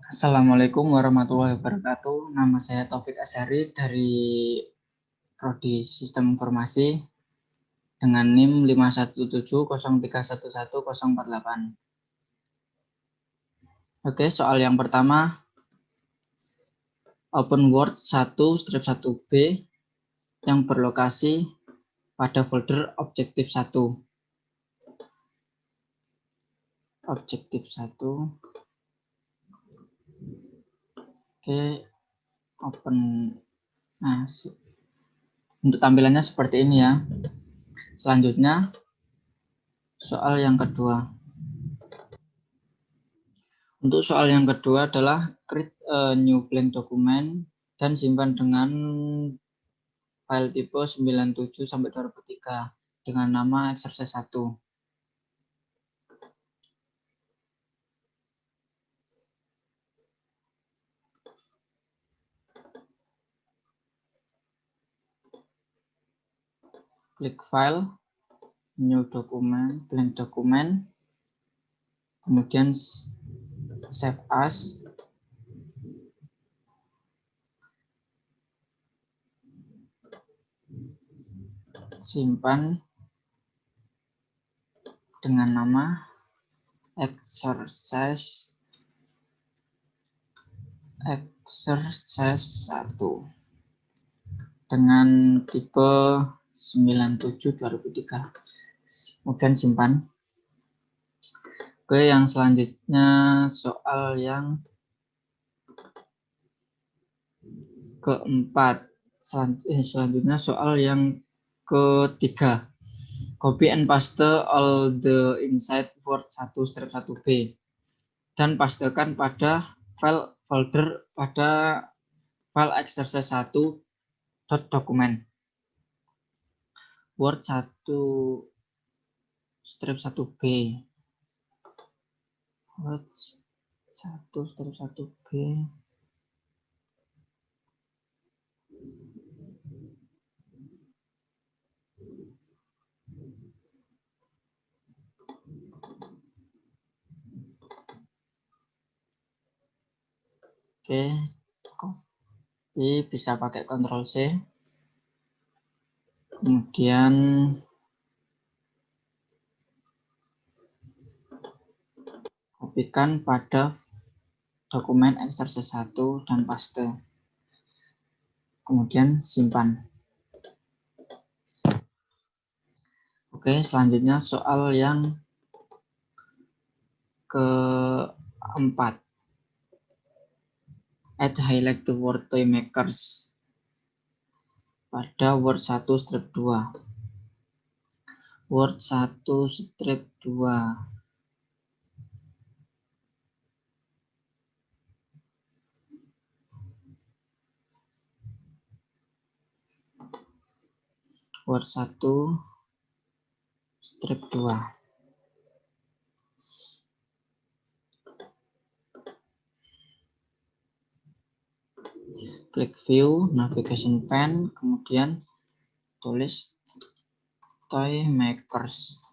Assalamualaikum warahmatullahi wabarakatuh. Nama saya Taufik Asyari dari Prodi Sistem Informasi dengan NIM 51703111048. Oke, soal yang pertama, Open Word 1-1B yang berlokasi pada folder Objektif 1. Objektif 1. Oke, open. Nah, untuk tampilannya seperti ini ya. Selanjutnya, soal yang kedua. Untuk soal yang kedua adalah create a new blank document dan simpan dengan file tipe 97/2003 dengan nama exercise 1. Klik file, new document, blank document, kemudian save as. Simpan dengan nama exercise 1 dengan tipe 97/2003. Kemudian simpan. Oke, yang selanjutnya soal yang keempat. Selanjutnya soal yang ketiga. Copy and paste all the inside Word 1-1B dan pastekan pada file folder pada file exercise 1.document Word 1-1B. Word 1-1B. Oke, copy bisa pakai Ctrl C. Kemudian kopikan pada dokumen exercise 1 dan paste. Kemudian simpan. Oke, selanjutnya soal yang keempat. Add highlight to word toy makers pada Word 1-2. Word 1-2. Word 1-2. Klik view, navigation pane, kemudian tulis toy makers.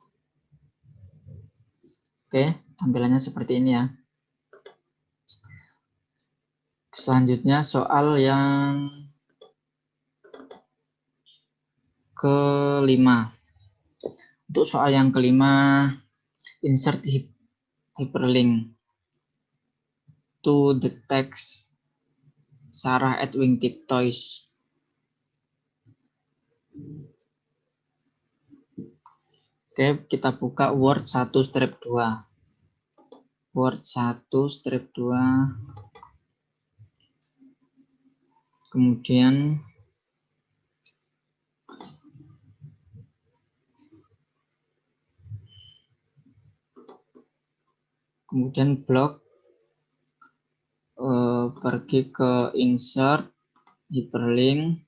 Oke, tampilannya seperti ini ya. Selanjutnya soal yang kelima. Untuk soal yang kelima, insert hyperlink to the text Sarah at Wingtip Toys. Oke, kita buka Word 1-2. Word 1-2. Kemudian blok, pergi ke insert hyperlink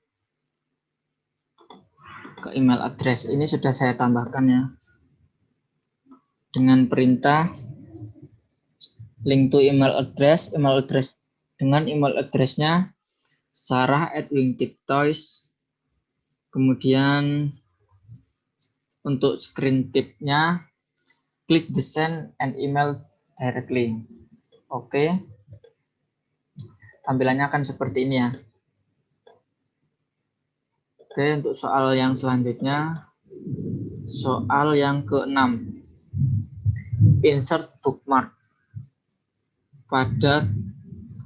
ke email address. Ini sudah saya tambahkan ya dengan perintah link to email address dengan email addressnya Sarah at Wingtip Toys. Kemudian untuk screen tipnya klik the send and email directly. Oke. tampilannya akan seperti ini ya. Oke, untuk soal yang selanjutnya, soal yang ke-6. Insert bookmark pada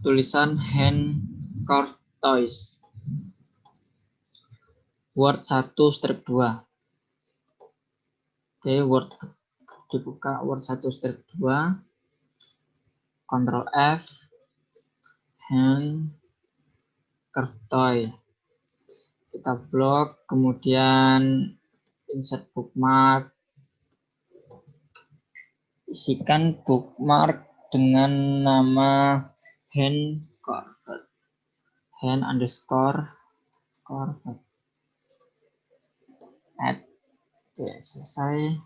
tulisan hand carved toys. Word 1 strip 2. Oke, Word dibuka, Word 1 strip 2. Ctrl F, hand carved toy. Kita blok, kemudian insert bookmark. Isikan bookmark dengan nama hand carved. Hand underscore carved. Add. Oke, selesai.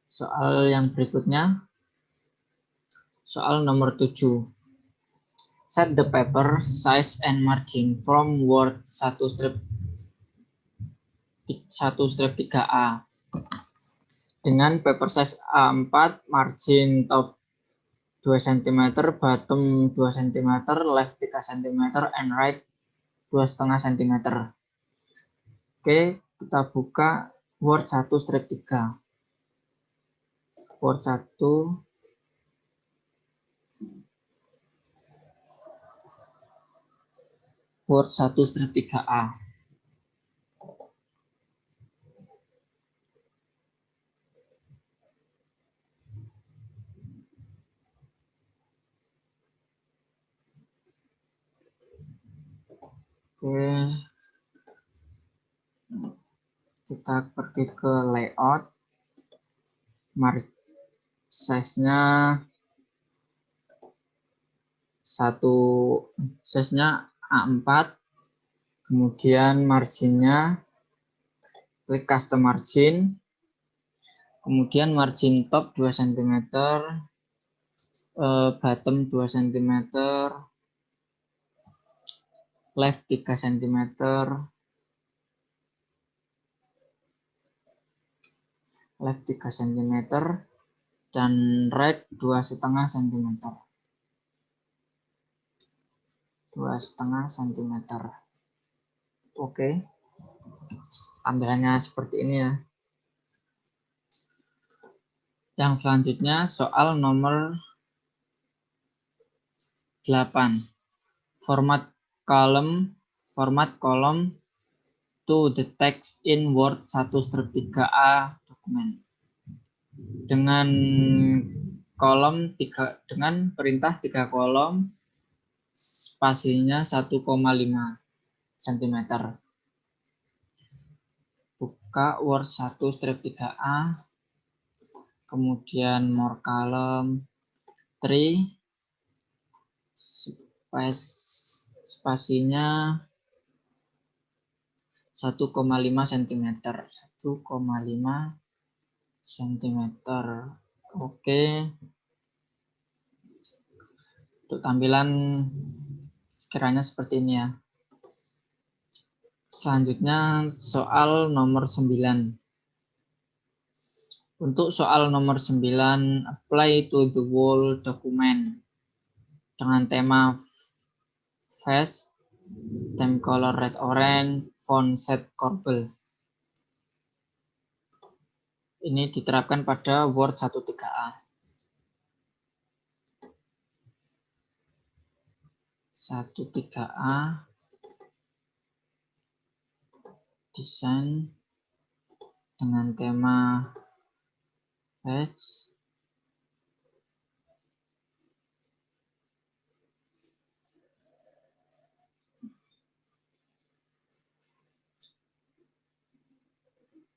Soal yang berikutnya. Soal nomor 7. Set the paper size and margin from Word 1 strip 3A. Dengan paper size A4, margin top 2 cm, bottom 2 cm, left 3 cm, and right 2,5 cm. Oke, kita buka Word 1 strip 3. Word 1 Word 1 strip 3A. Oke, kita pergi ke layout, size-nya A4, kemudian marginnya klik custom margin, kemudian margin top 2 cm, bottom 2 cm, left 3 cm, left 3 cm, dan right 2,5 cm. 2,5 cm. Oke, tampilannya seperti ini ya. Yang selanjutnya soal nomor 8. Format kolom to the text in Word 1 strip 3A dokumen. Dengan perintah 3 kolom, spasinya 1,5 cm. Buka Word 1 strip 3A, kemudian more column 3, spasinya 1,5 cm. 1,5 cm. Oke. Untuk tampilan sekiranya seperti ini ya. Selanjutnya soal nomor 9. Untuk soal nomor 9, apply to the whole document dengan tema face, theme color red orange, font set Corbel. Ini diterapkan pada Word 1 3A. 1 3A, desain dengan tema face,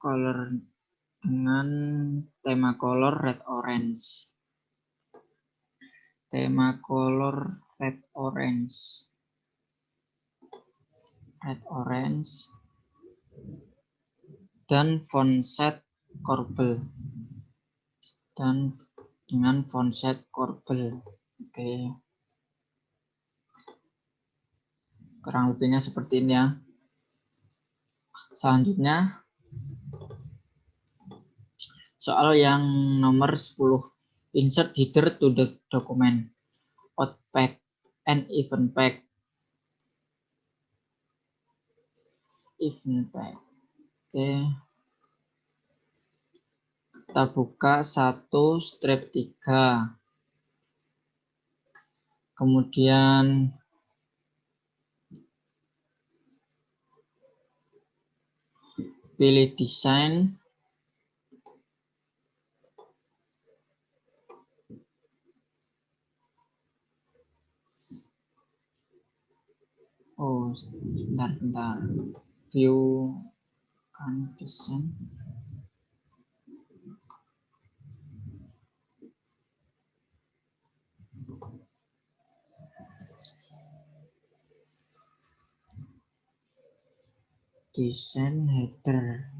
color dengan tema color red orange. Tema color red orange. Red orange. Dan font set Corbel. Dan dengan font set Corbel. Oke. Kurang lebihnya seperti ini ya. Selanjutnya soal yang nomor 10. Insert header to the document. Outpack and event pack. Oke, kita buka satu strip 3, kemudian pilih desain, sebentar, view condition, desain header.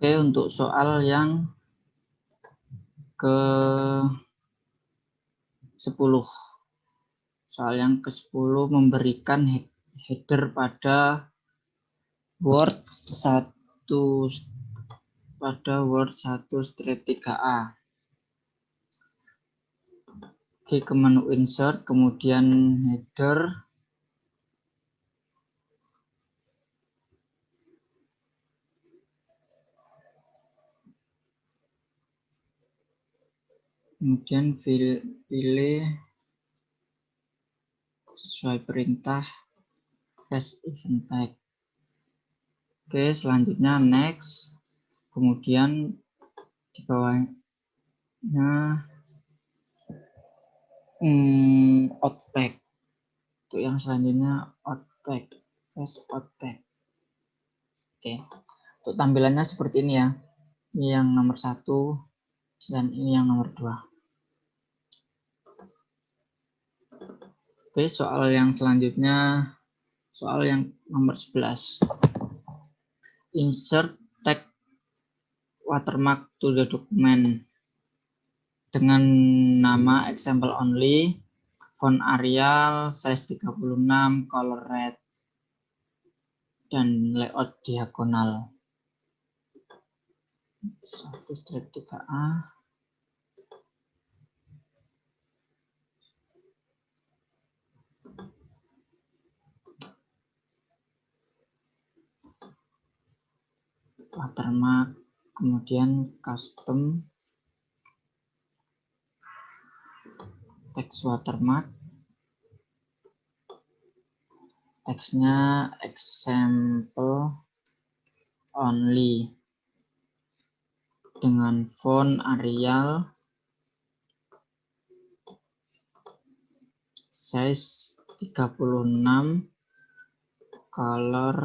Oke, untuk soal yang ke-10. Soal yang ke-10 memberikan header pada Word 1 strip 3A. Oke, ke menu insert, kemudian header, kemudian pilih sesuai perintah flash event pack. Oke, selanjutnya next, kemudian di bawahnya outpack. Untuk yang selanjutnya outpack, flash outpack. Oke, untuk tampilannya seperti ini ya. Ini yang nomor 1 dan ini yang nomor 2. Oke, soal yang selanjutnya, soal yang nomor 11. Insert tag watermark to the document dengan nama example only, font Arial, size 36, color red, dan layout diagonal. 1 strip 3A. Watermark, kemudian custom text watermark, teksnya example only dengan font Arial, size 36, color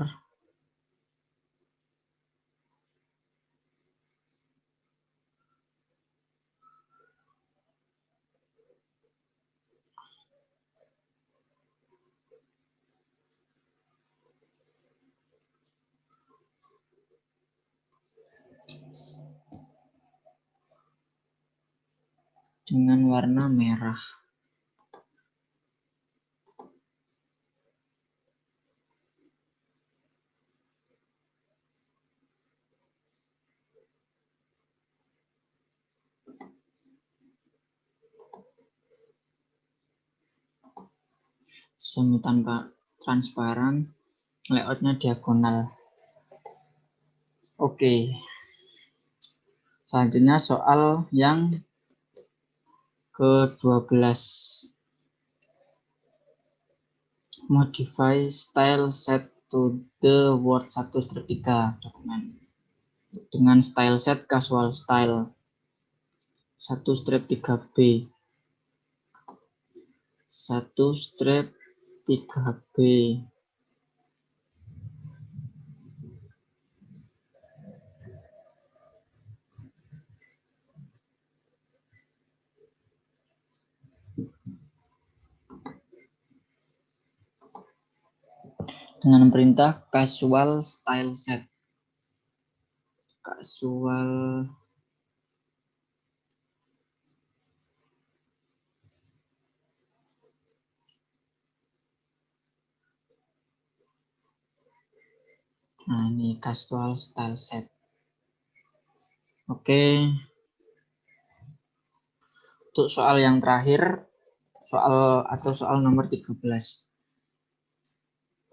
dengan warna merah. Semi tanpa transparan, layoutnya diagonal. Oke. Selanjutnya soal yang ke-12. Modify style set to the Word 1/3 dokumen. Dengan style set casual style 1/3B. 1/3B. Dengan perintah casual style set. Casual Nah, ini casual style set. Oke. Untuk soal yang terakhir, soal nomor 13.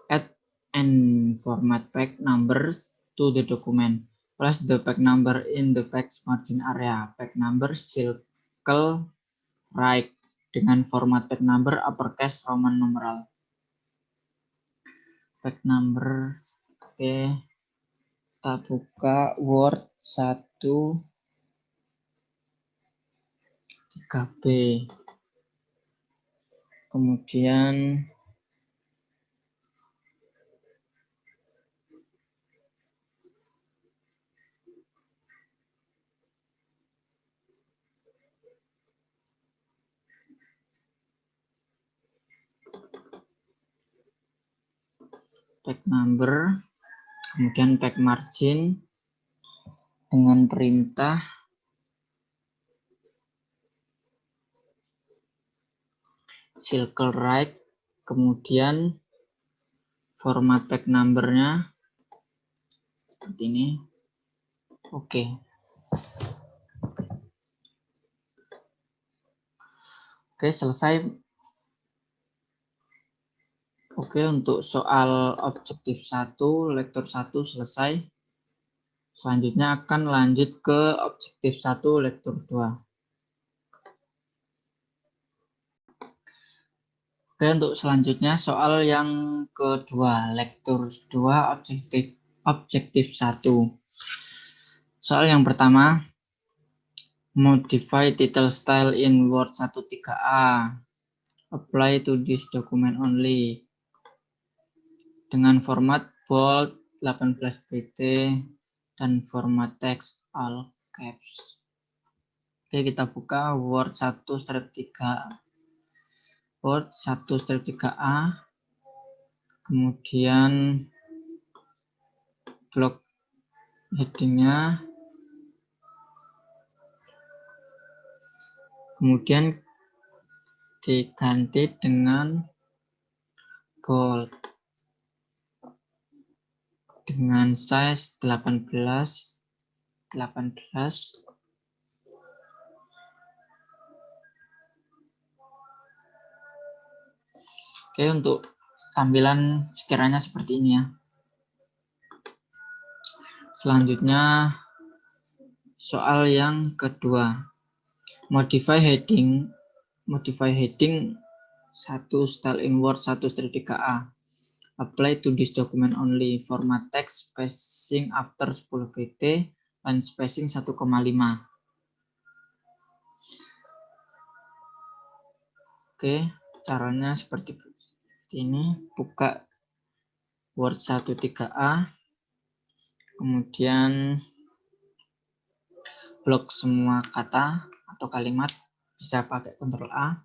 Add and format page numbers to the document. Place the page number in the page margin area. Page number circle right dengan format page number uppercase Roman numeral. Page number, oke. Kita buka Word 1/3B. Kemudian page number, kemudian page margin dengan perintah circle right, kemudian format page numbernya seperti ini. Oke. Oke, selesai. Oke, untuk soal objektif 1, lektur 1 selesai. Selanjutnya akan lanjut ke objektif 1, lektur 2. Oke, untuk selanjutnya soal yang kedua, lektur 2, objektif 1. Soal yang pertama, modify title style in Word 1/3A. Apply to this document only. Dengan format bold 18 pt dan format teks all caps. Oke, kita buka Word 1/3. Word 1/3A. Kemudian blok headingnya. Kemudian diganti dengan bold dengan size 18. Oke, untuk tampilan sekiranya seperti ini ya. Selanjutnya soal yang kedua. Modify heading 1 style in Word 1/3A. Apply to this document only. Format text spacing after 10 pt, line spacing 1,5. Oke, caranya seperti ini. Buka Word 1/3A. Kemudian blok semua kata atau kalimat, bisa pakai Ctrl A.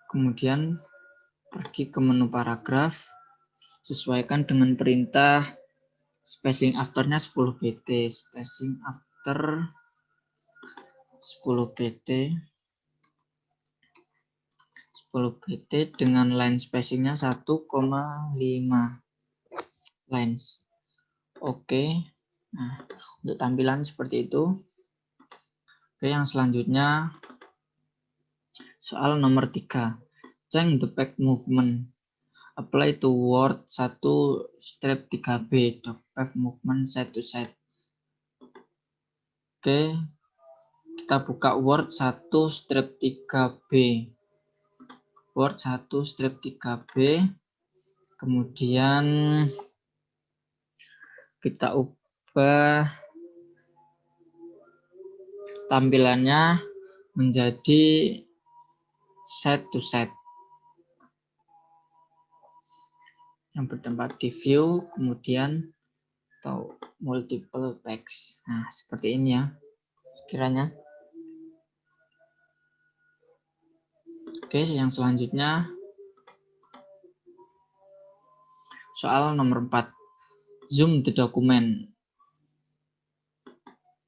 Kemudian pergi ke menu paragraf, sesuaikan dengan perintah spacing afternya 10 pt, spacing after 10 pt dengan line spacingnya 1,5 lines. Oke, nah untuk tampilan seperti itu. Oke, yang selanjutnya Soal nomor 3. Change the back movement. Apply to word 1 strip 3B. The path movement side to side. Oke, kita buka word 1 strip 3B. Word 1 strip 3B. Kemudian kita ubah tampilannya menjadi side to side yang bertempat di view, kemudian atau multiple text. Nah, seperti ini ya sekiranya. Oke, yang selanjutnya soal nomor 4. Zoom the document.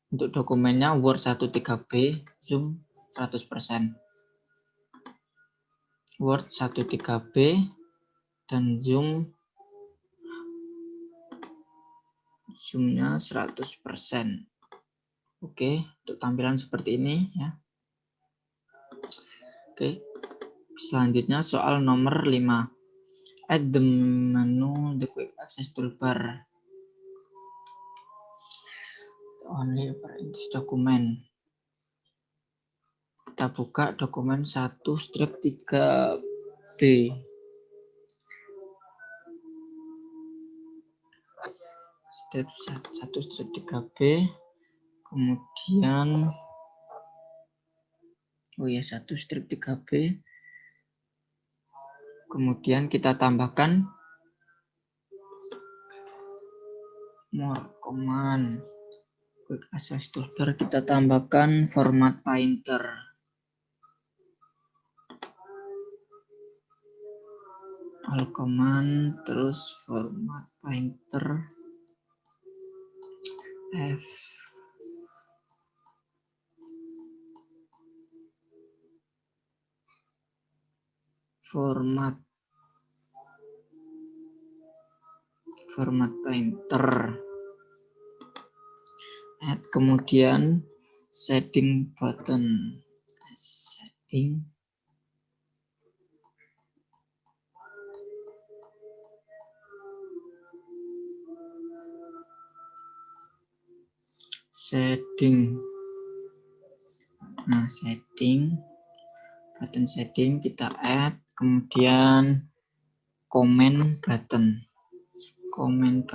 Untuk dokumennya Word 13B, zoom 100%. Word 13B dan zoomnya 100%. Oke, untuk tampilan seperti ini ya. Oke, selanjutnya soal nomor 5. Add the menu the quick access toolbar. Only in this document. Kita buka dokumen 1 strip 3B. Strip 1 strip 3B. Kemudian 1 strip 3B. Kemudian kita tambahkan more command. Quick access toolbar kita tambahkan format painter. All command terus format painter F. Format painter. Add kemudian setting button. Setting. Nah, button setting kita add, kemudian comment button. Komen.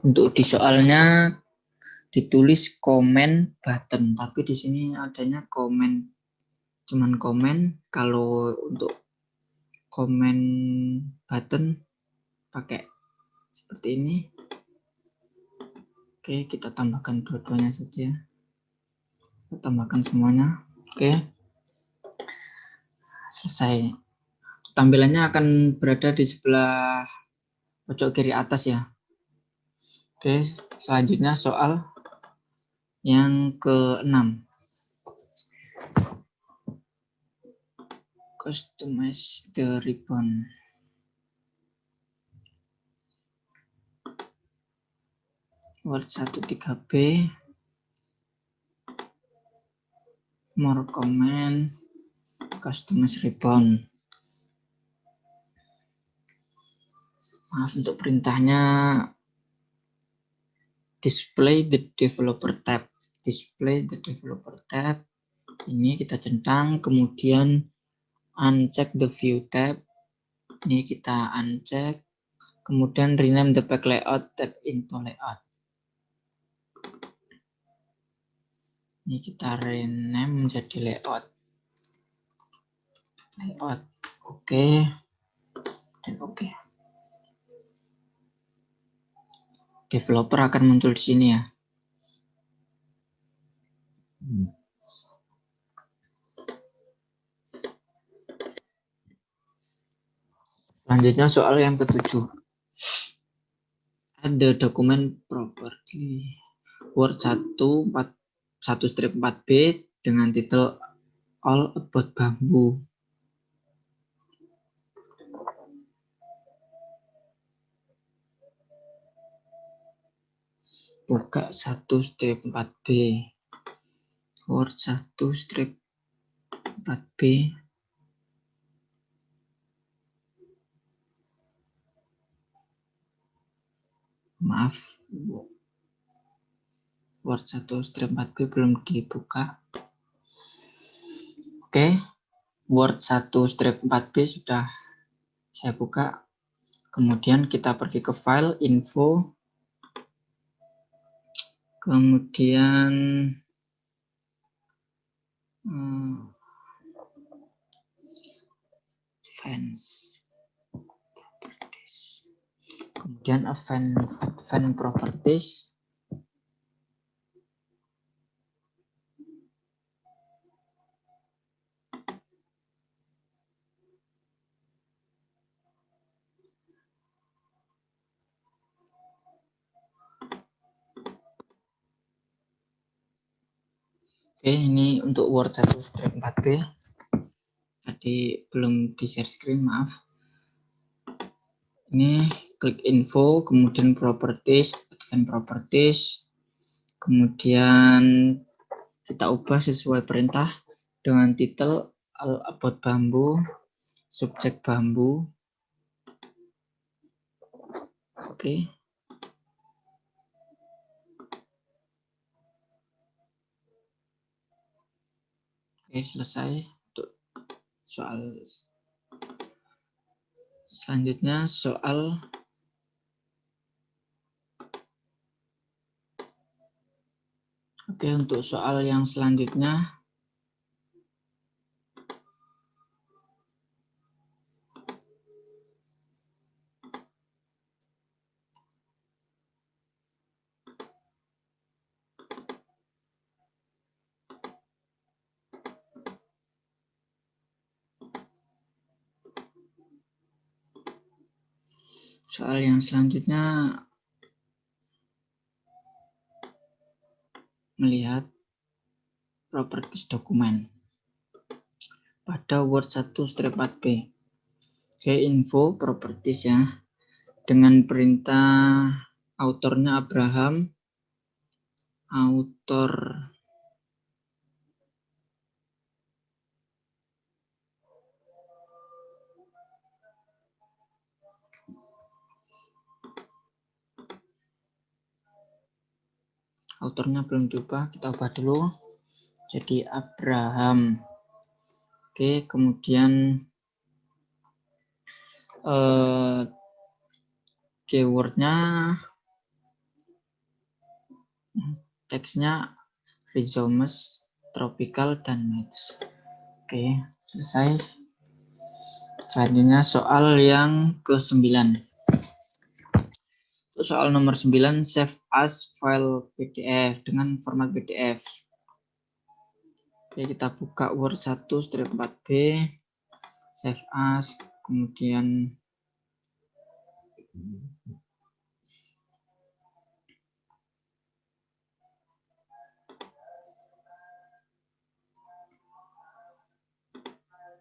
Untuk di soalnya ditulis comment button, tapi di sini adanya comment, cuman komen. Kalau untuk comment button pakai seperti ini. Oke, kita tambahkan dua-duanya saja. Kita tambahkan semuanya. Oke, selesai. Tampilannya akan berada di sebelah pojok kiri atas ya. Oke, selanjutnya soal yang ke-6. Customize the ribbon. Word 13B. More comment. Customize ribbon. Maaf untuk perintahnya. Display the developer tab. Ini kita centang, kemudian uncheck the view tab. Ini kita uncheck. Kemudian rename the back layout tab into layout. Ini kita rename menjadi layout. Oke. dan oke. Developer akan muncul di sini ya. Selanjutnya soal yang ke-7. Ada dokumen properti Word 1/4B dengan titel All About Bambu. Buka 1/4B. Word 1/4B. Maaf, Word 1/4B belum dibuka. Oke, Word 1/4B sudah saya buka. Kemudian kita pergi ke file, info, kemudian advanced properties, kemudian advanced properties. Oke, ini untuk Word 1/4B. Tadi belum di share screen, maaf. Ini klik info, kemudian properties, advanced properties, kemudian kita ubah sesuai perintah dengan titel All About Bambu, subjek bambu. Oke. Oke, selesai untuk soal. Selanjutnya soal untuk soal yang selanjutnya melihat properties dokumen pada Word 1/4B. Oke, info properties ya. Dengan perintah autornya Abraham, autornya belum diubah, kita ubah dulu jadi Abraham. Oke, kemudian keywordnya, teksnya rhizomes, tropical, dan match. Oke, selesai. Selanjutnya soal yang ke-9. Soal nomor 9, save as file PDF dengan format PDF. Oke, kita buka Word 1/4B, save as, kemudian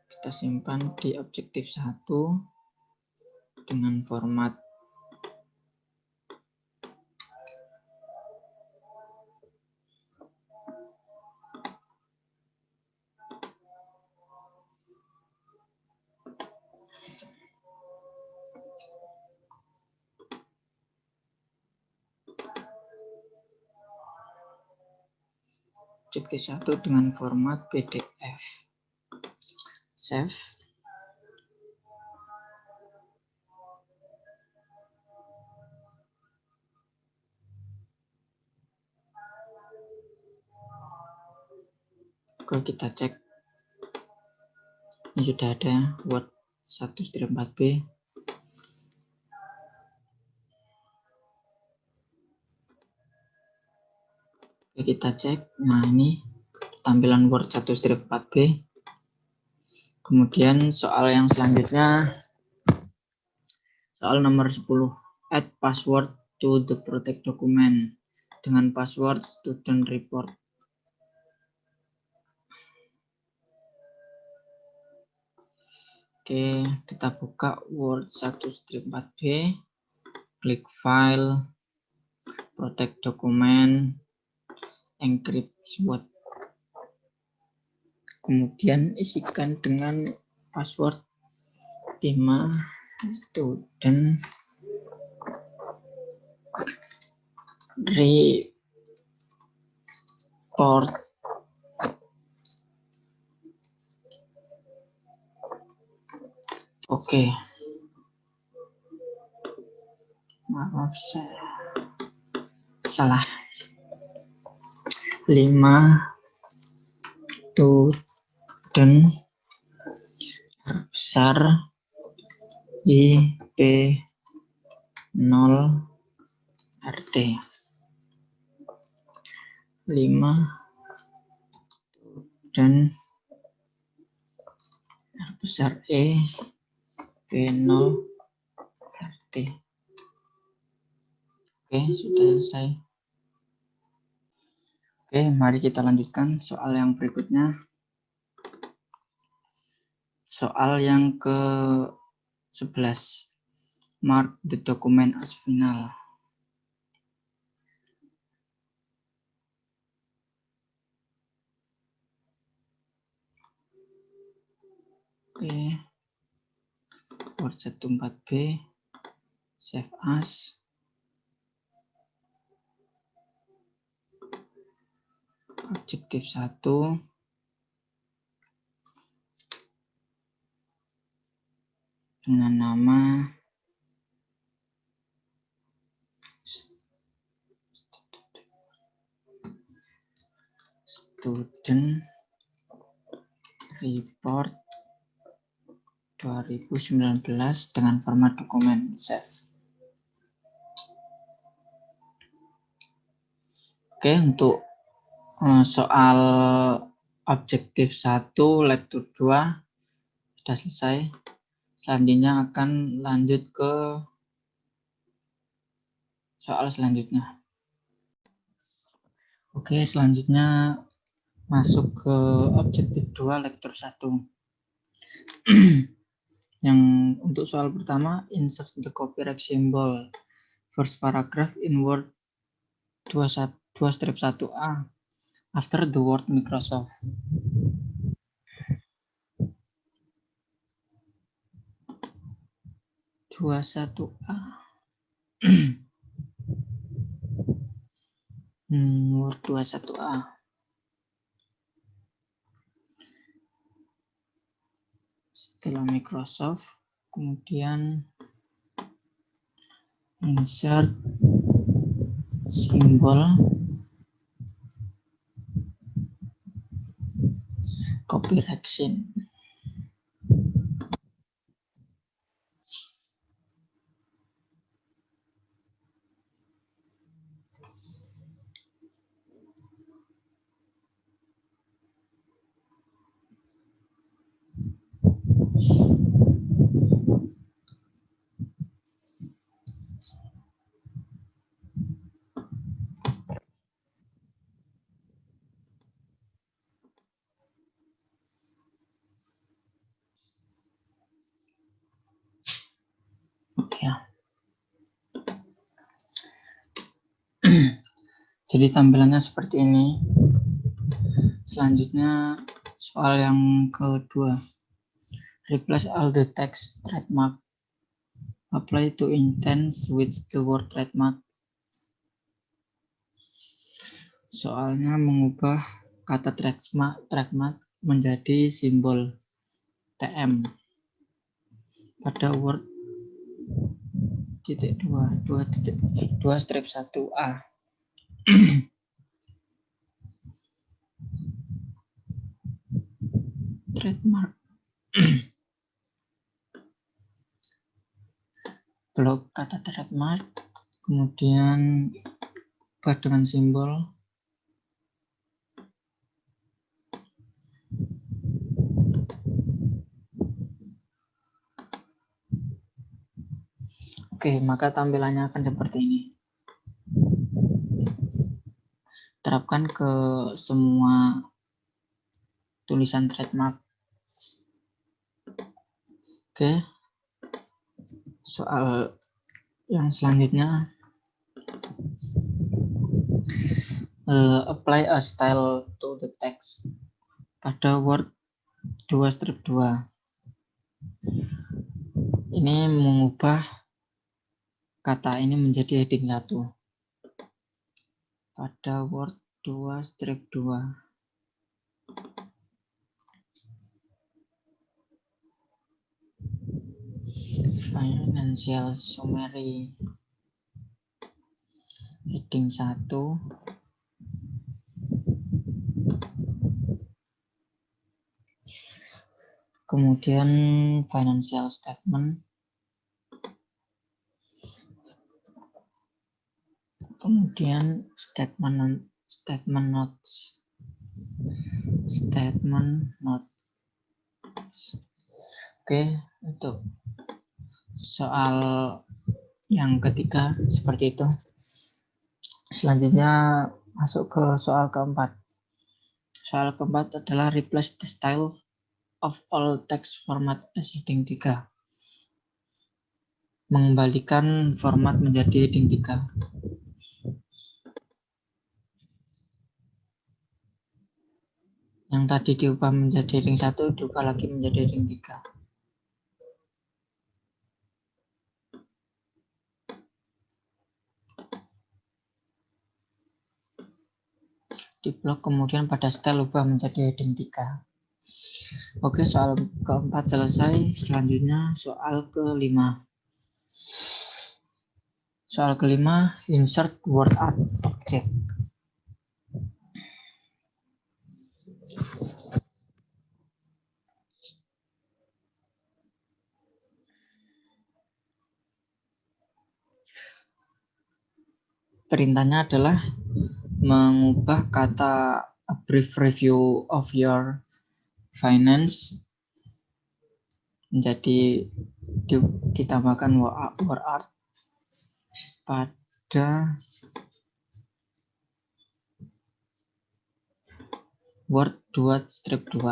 kita simpan di objektif 1 dengan format PDF. Save. Oke, kita cek. Ini sudah ada Word 1/4B. kita cek. Nah, ini tampilan Word 1-4B. Kemudian soal yang selanjutnya, soal nomor 10. Add password to the project document dengan password student report. Oke, kita buka Word 1-4B, klik File, Protect Document, Encrypt Password. Kemudian isikan dengan password 5 student report. Oke. Maaf, saya salah. 5 student besar IP 0 RT. 5 student besar E P0 RT. Oke, sudah selesai. Oke, mari kita lanjutkan soal yang berikutnya. Soal yang ke-11. Mark the document as final. Oke. Word 1-4B. Save as. Objektif 1. Dengan nama Student Report 2019 dengan format dokumen save. Oke, untuk soal objektif 1 lektur 2 sudah selesai. Selanjutnya akan lanjut ke soal selanjutnya. Oke, selanjutnya masuk ke objektif 2 lektur 1. Yang untuk soal pertama, insert the copyright symbol first paragraph in Word 2-1A after the word Microsoft. Word 21A. Setelah Microsoft, kemudian insert simbol copyright sign. Ya. Jadi tampilannya seperti ini. Selanjutnya soal yang kedua. Replace all the text trademark. Apply to intents with the word trademark. Soalnya mengubah kata trademark menjadi simbol TM pada Word .2 2-1A. Trademark. Blok kata trademark, kemudian ubah dengan simbol Oke, maka tampilannya akan seperti ini. Terapkan ke semua tulisan trademark. Oke, soal yang selanjutnya, apply a style to the text. Pada Word 2 strip 2. Ini mengubah kata ini menjadi heading 1. Pada Word 2 strip 2. Financial summary. Heading 1. Kemudian financial statement. Kemudian statement notes. Oke, untuk soal yang ketiga seperti itu. Selanjutnya masuk ke soal keempat. Soal keempat adalah replace the style of all text format as heading 3. Mengembalikan format menjadi heading 3. Yang tadi diubah menjadi heading 1 diubah lagi menjadi heading 3. Di blok kemudian pada style ubah menjadi heading 3. Oke, soal keempat selesai. Selanjutnya soal kelima. Soal kelima, insert word art object. Perintahnya adalah mengubah kata a brief review of your finance menjadi ditambahkan word art pada Word 2 strip 2.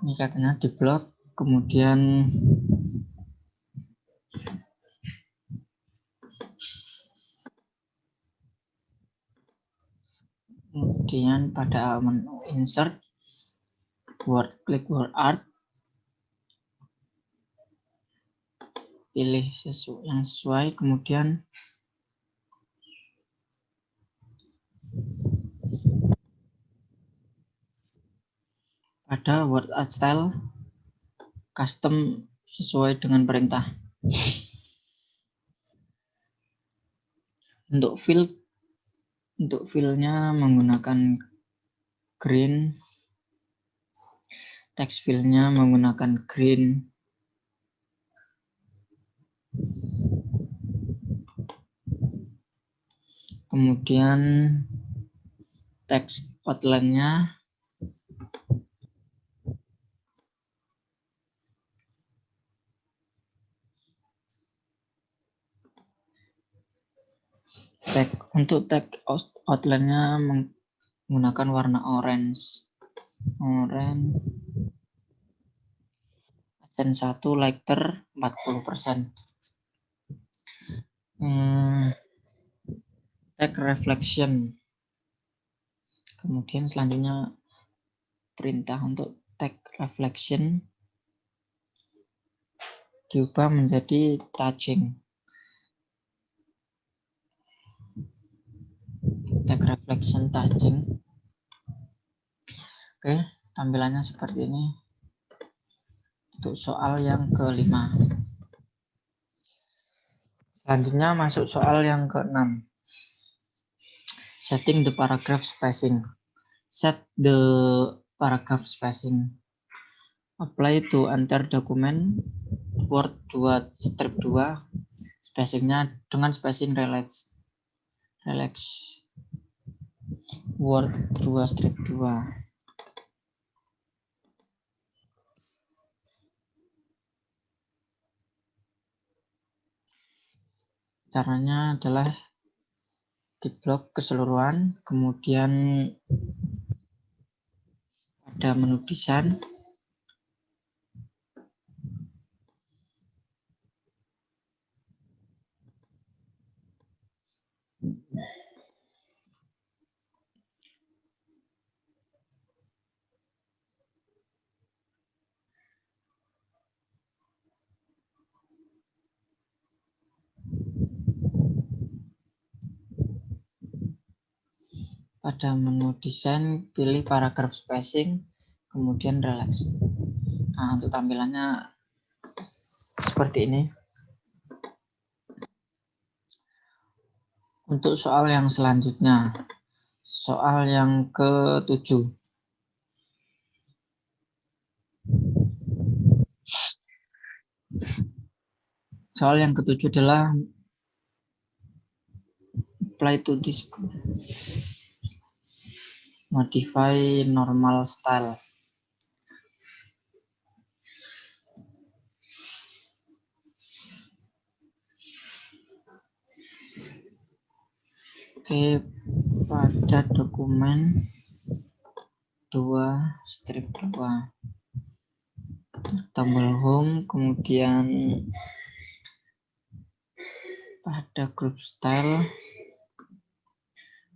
Ini katanya di blok, kemudian pada menu insert word, klik word art, pilih yang sesuai, kemudian pada word art style custom sesuai dengan perintah. Untuk fill-nya menggunakan green, text fill-nya menggunakan green, kemudian text outline-nya untuk tag outline-nya menggunakan warna orange. Accent 1 lighter 40%. Tag reflection. Kemudian selanjutnya perintah untuk tag reflection diubah menjadi touching. Tag reflection touching. Oke, tampilannya seperti ini untuk soal yang kelima. Selanjutnya masuk soal yang keenam. Setting the paragraph spacing. Set the paragraph spacing. Apply to enter document Word 2 strip 2. Spacingnya dengan spacing relax. Word 2 strip 2. Caranya adalah di blok keseluruhan, kemudian ada menu desain, pada menu desain pilih paragraph spacing, kemudian relax. Nah, untuk tampilannya seperti ini. Untuk soal yang selanjutnya, soal yang ke-7. Soal yang ke-7 adalah apply to this, modify normal style. Oke, pada dokumen 2 strip 2 tombol home, kemudian pada group style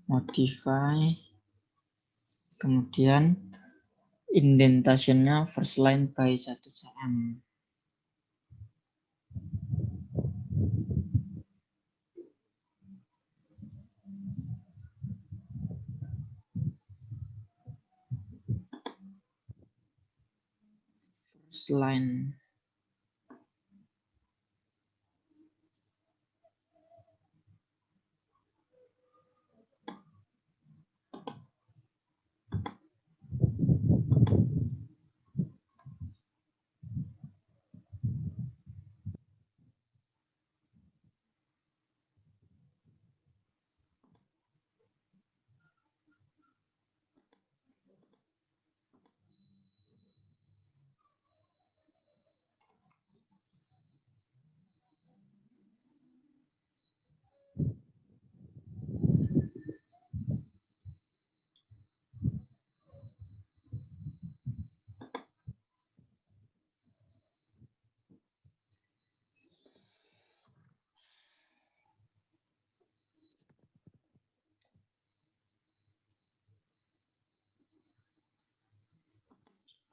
modify, kemudian indentationnya first line by 1 cm. First line.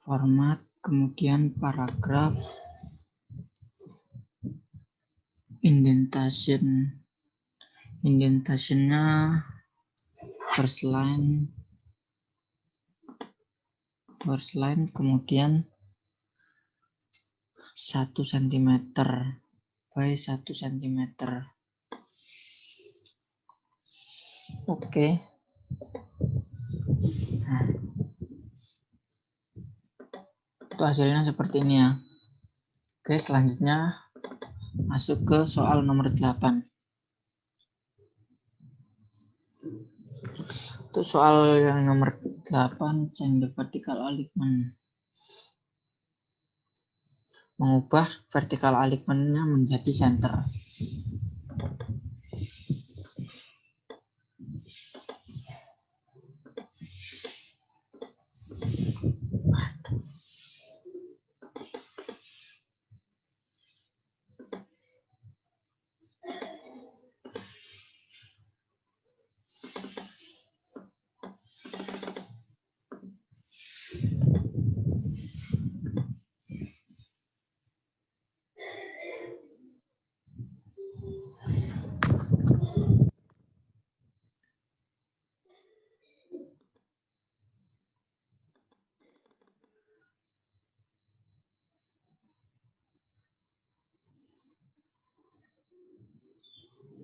Format, kemudian paragraf, indentationnya first line, kemudian 1 cm by 1 cm. Oke. Nah, itu hasilnya seperti ini ya. Oke, selanjutnya masuk ke soal nomor 8. Itu soal yang nomor 8, change the vertical alignment. Mengubah vertical alignment-nya menjadi center.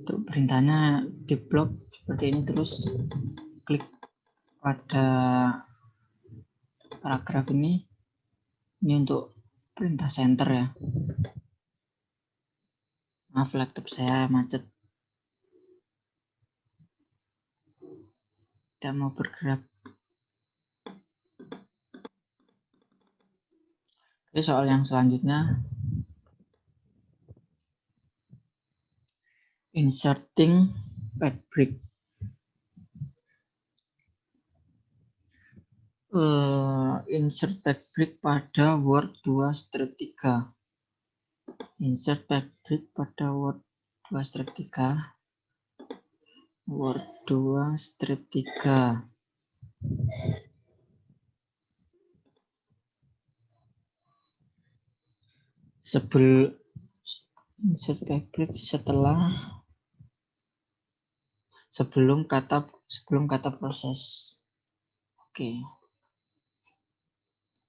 Untuk perintahnya di blok seperti ini, terus klik pada paragraf ini untuk perintah center ya. Maaf, laptop saya macet, tidak mau bergerak. Oke, soal yang selanjutnya, Inserting pad break. Insert pad break pada Word 2/3. Insert pad break pada Word 2/3. Word 2/3. Insert pad break sebelum kata proses. Oke.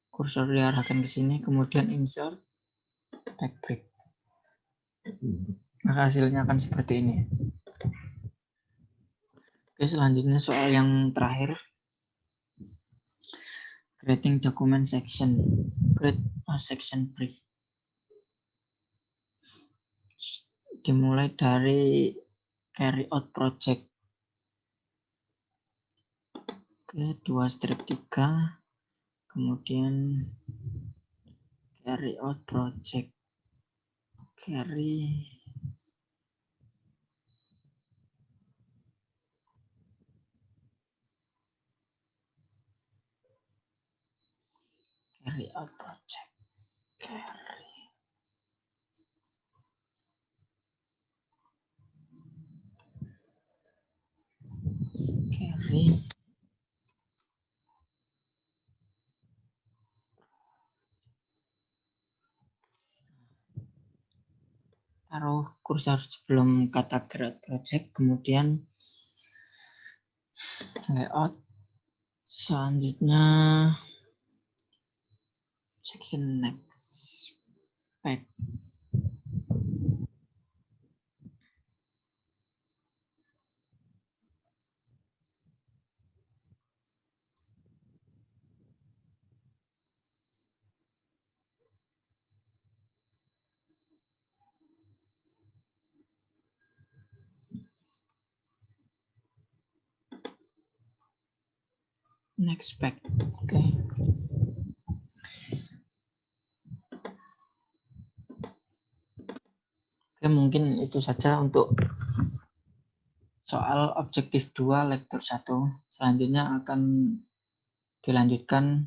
Kursor diarahkan ke sini, kemudian insert pad break. Maka hasilnya akan seperti ini. Oke, selanjutnya soal yang terakhir. Creating document section. Create a section break. Dimulai dari carry out project. Oke, 2/3. Kemudian carry out project. Carry out project. Carry taruh kursor sebelum kata create project, kemudian layout. Selanjutnya section next pack. Next pack. Oke. Oke, mungkin itu saja untuk soal objektif 2 lektur 1. Selanjutnya akan dilanjutkan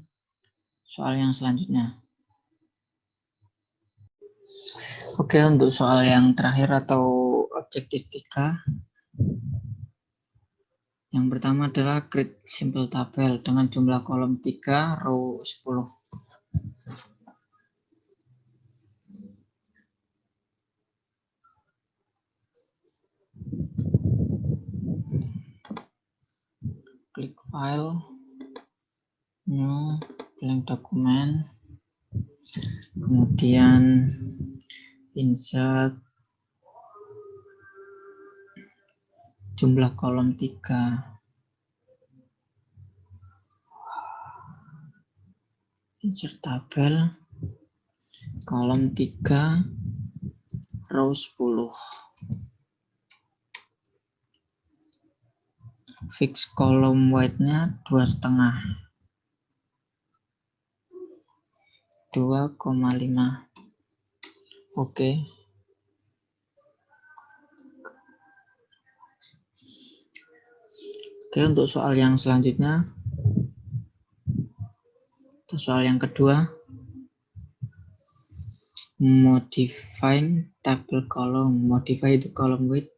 soal yang selanjutnya. Oke, untuk soal yang terakhir atau objektif 3. Yang pertama adalah create simple tabel dengan jumlah kolom 3, row 10. Klik file, new, blank document, kemudian insert jumlah kolom 3. Insert tabel, kolom 3, row 10. Fix kolom width-nya 2,5. 2,5. Oke. Oke, untuk soal yang selanjutnya. Soal yang kedua. Modify table column. Modify the column width.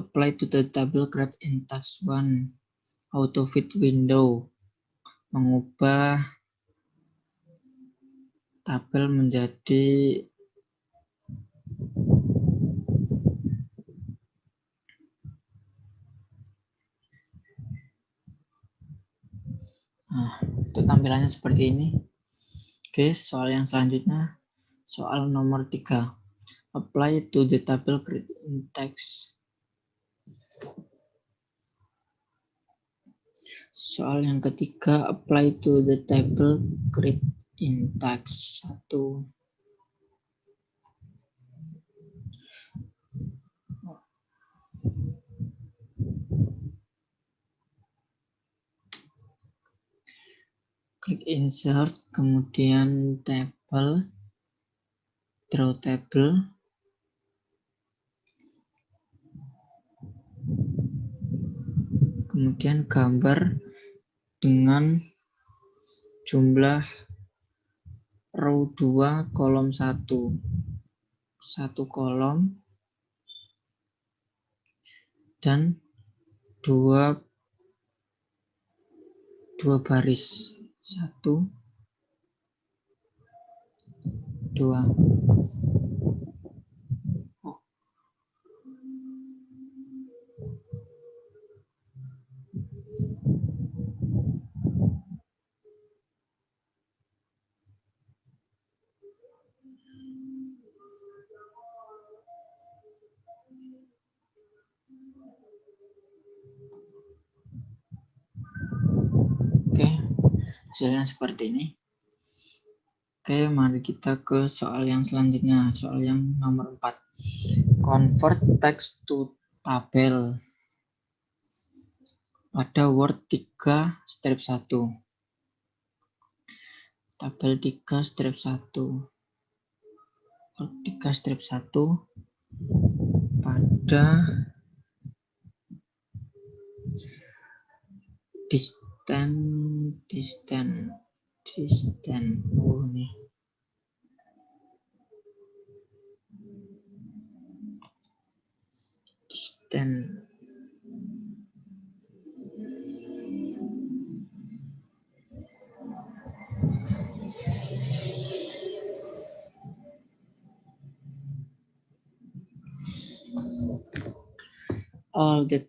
Apply to the table create in task 1. Auto fit window. Mengubah tabel menjadi itu tampilannya seperti ini. Oke, soal yang selanjutnya, soal nomor 3. Apply to the table create in text. Soal yang ketiga, apply to the table create in text 1. Klik insert, kemudian table, draw table, kemudian gambar dengan jumlah row 2 kolom 1 kolom dan dua baris 1 2. Oke, hasilnya seperti ini. Oke, mari kita ke soal yang selanjutnya, soal yang nomor 4. Convert text to tabel pada Word 3 strip 1. Tabel 3 strip 1. Word 3 strip 1 pada distance. Oh, ini. Distance. All the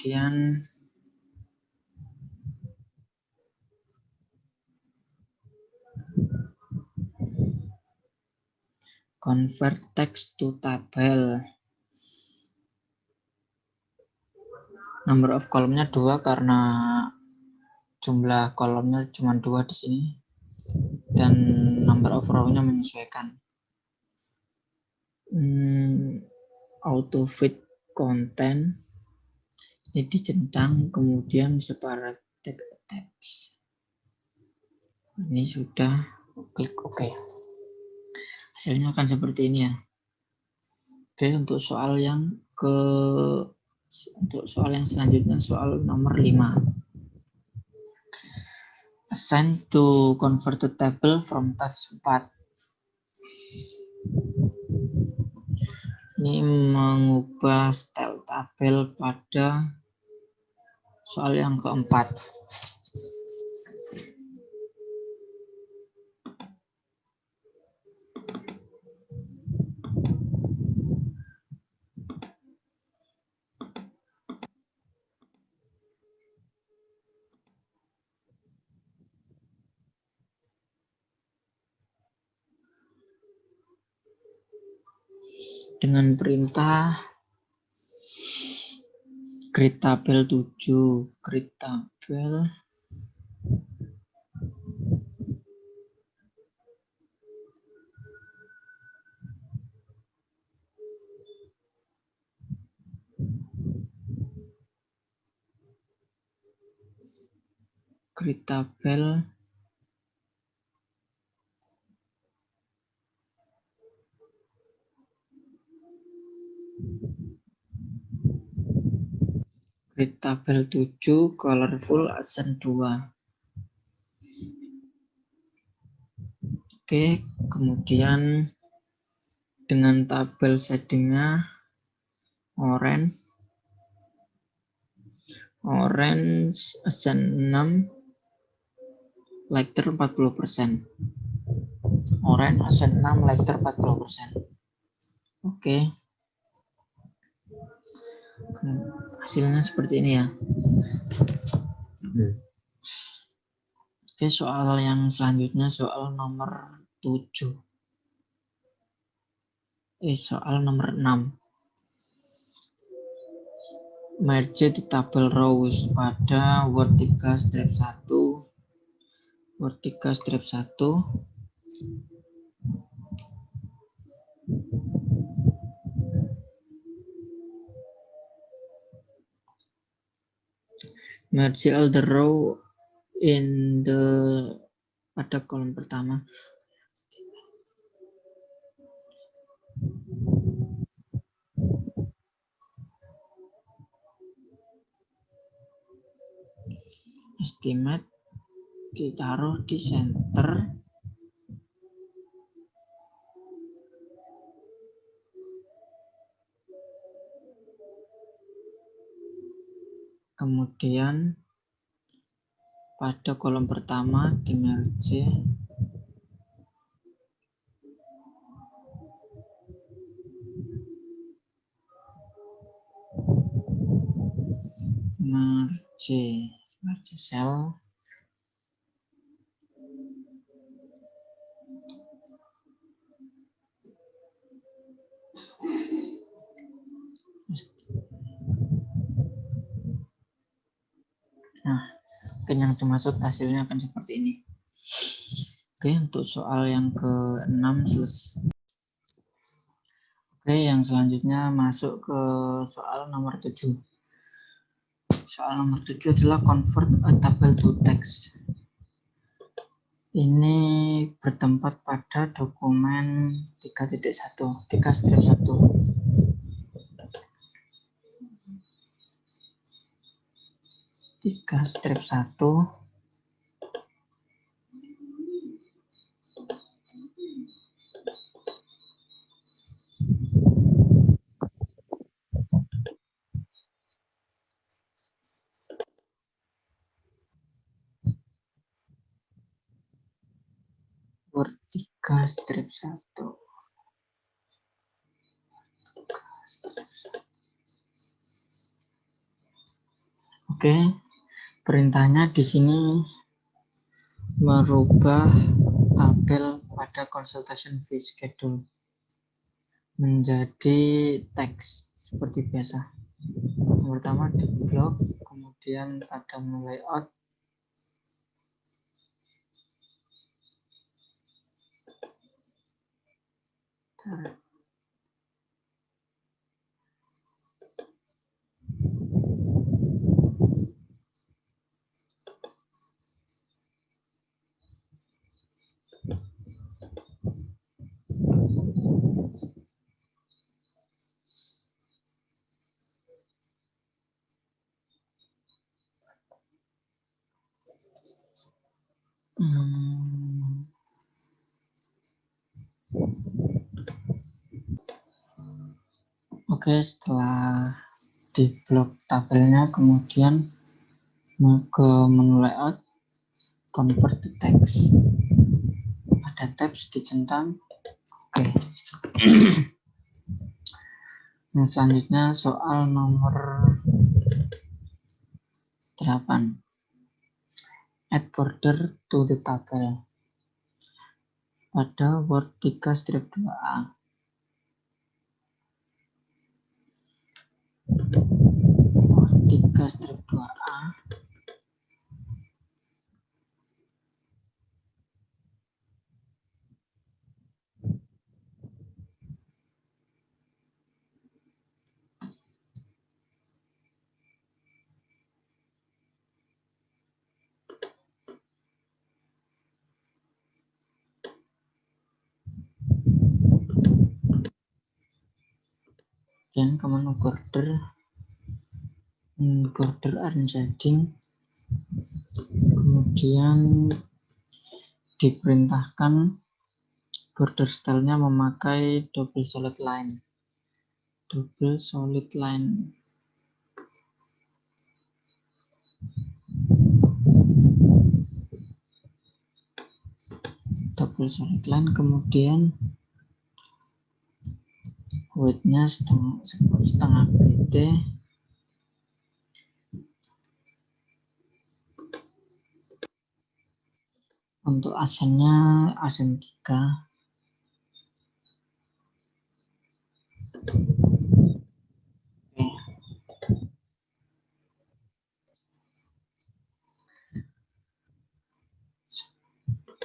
kemudian convert text to tabel. Number of kolomnya 2 karena jumlah kolomnya cuma 2 di sini, dan number of row-nya menyesuaikan. Auto fit content ini dicentang, kemudian separate tabs. Ini sudah, klik OK. Hasilnya akan seperti ini ya. Oke, untuk soal yang selanjutnya, soal nomor 5. Assign to converted table from touch 4. Ini mengubah style tabel pada soal yang keempat. Dengan perintah create tabel 7, create tabel tabel 7 colorful accent 2. Oke, kemudian dengan tabel settingnya orange accent 6, lighter 40%. Orange accent 6, lighter 40%. Oke. Hasilnya seperti ini ya. Oke, soal yang selanjutnya, soal nomor 7. Soal nomor 6. Merge the table rows pada Word 3 strip 1. Word 3 strip 1. Merge all the row in the pada kolom pertama. Estimate ditaruh di center. Kemudian pada kolom pertama di merge. Merge cell. Nah, mungkin yang dimaksud hasilnya akan seperti ini. Oke, untuk soal yang ke-6 selesai. Oke, yang selanjutnya masuk ke soal nomor 7. Soal nomor 7 adalah convert a table to text. Ini bertempat pada dokumen 3.1, 3-1. Word 3-1. Oke, perintahnya di sini merubah tabel pada consultation fee schedule menjadi teks seperti biasa. Yang pertama di blok, kemudian pada layout Oke, setelah di blok tabelnya, kemudian ke menu layout, convert to text. Ada tabs dicentang. Oke. Yang selanjutnya soal nomor 8. Add border to the table. Pada Word 3-2A. Word 3-2A. Dan ke menu border and shading, kemudian diperintahkan border stylenya memakai double solid line. Double solid line. Double solid line, kemudian width-nya setengah pt. Untuk asennya asen 3.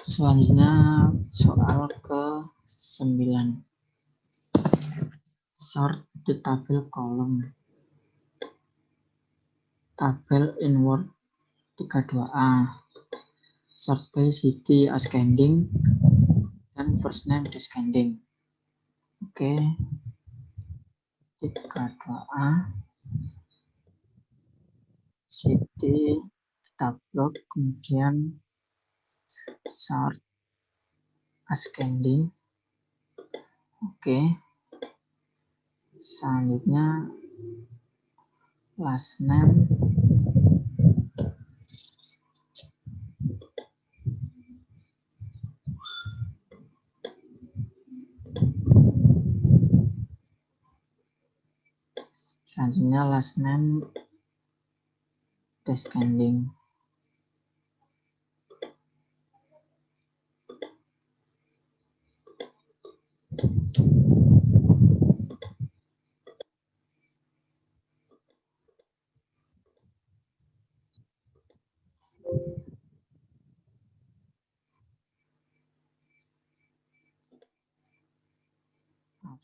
Selanjutnya soal ke-9. Sort the table column. tabel inward 32A, sort by city ascending dan first name descending. Oke, 32A city kita blok, kemudian sort ascending. Oke, selanjutnya last name descending.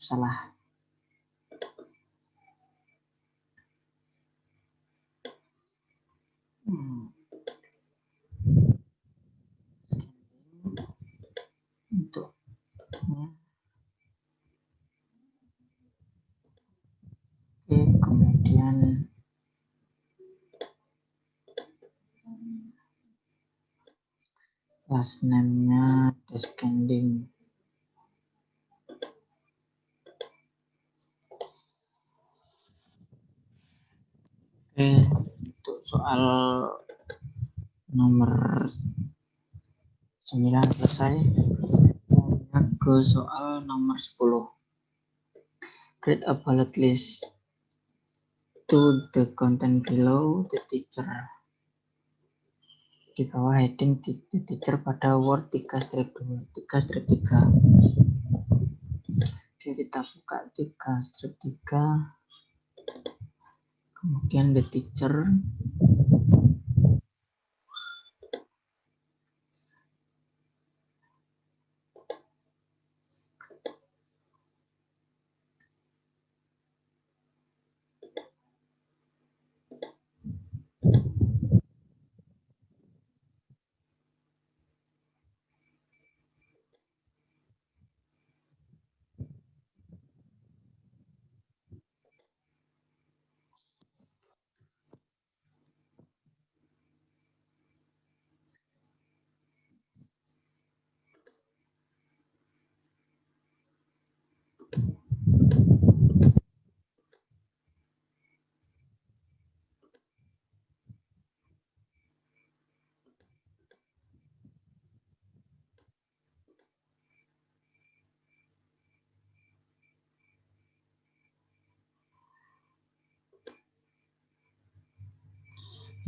Salah. Untuk oke, kemudian last name-nya descending. Oke, untuk soal nomor 9 selesai. Saya ke soal nomor 10. Create a bullet list to the content below the teacher. Di bawah heading the teacher pada Word 3-2, 3-3. Oke, kita buka 3-3. Kemudian the teacher.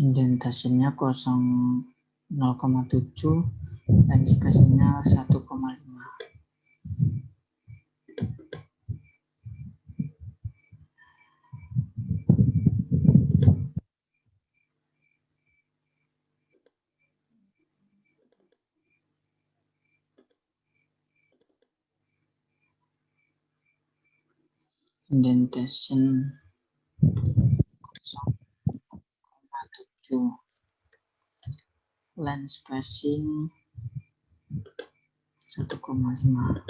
Indentasinya 0,7 dan spasinya 1,5. Indentation 0,7, line spacing 1,5.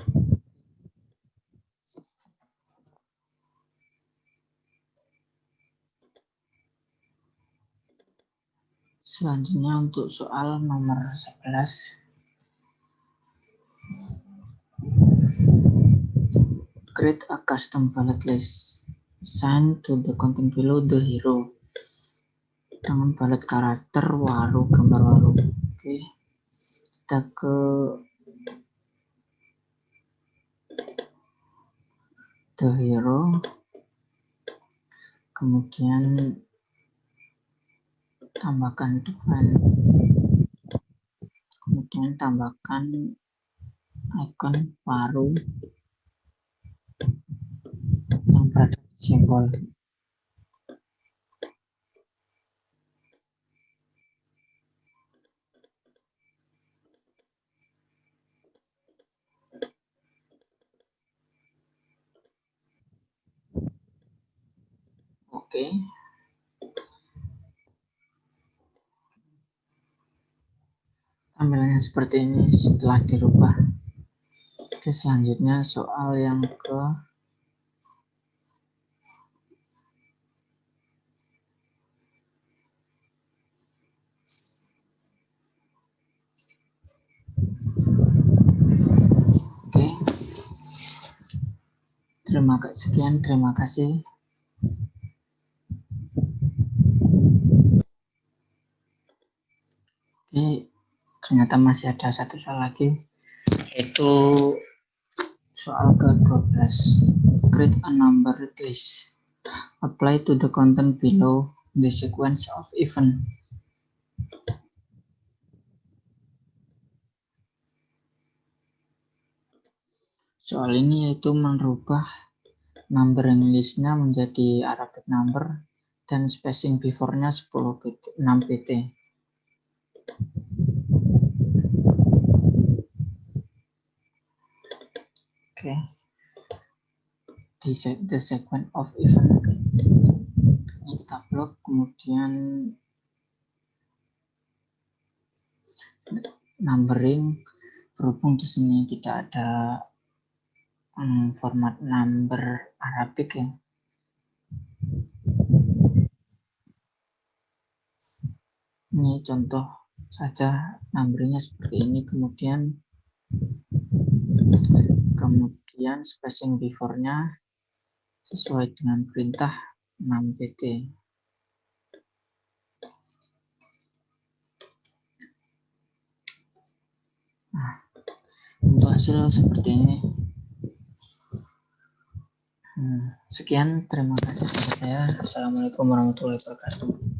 Selanjutnya untuk soal nomor 11. Create a custom bullet list. Send to the content below the hero. Dengan bullet karakter waru, gambar waru. Oke. Kita ke the hero. Kemudian tambahkan define. Kemudian tambahkan icon waru yang berada di simbol. Oke. tampilannya seperti ini setelah dirubah. Oke, selanjutnya soal yang ke oke. Terima kasih. Oke, ternyata masih ada satu soal lagi, yaitu soal ke-12. Create a numbered list. Apply to the content below the sequence of event. Soal ini yaitu merubah numbering list-nya menjadi Arabic number dan spacing before-nya 10 pt, 6 pt. Oke. The sequence of event. Ini kita blok, kemudian numbering, berhubung di sini tidak ada format number Arabic ya. Ini contoh saja numberingnya seperti ini, kemudian spacing before-nya sesuai dengan perintah 6 pt. Nah, untuk hasil seperti ini. Sekian, terima kasih dari saya. Assalamualaikum warahmatullahi wabarakatuh.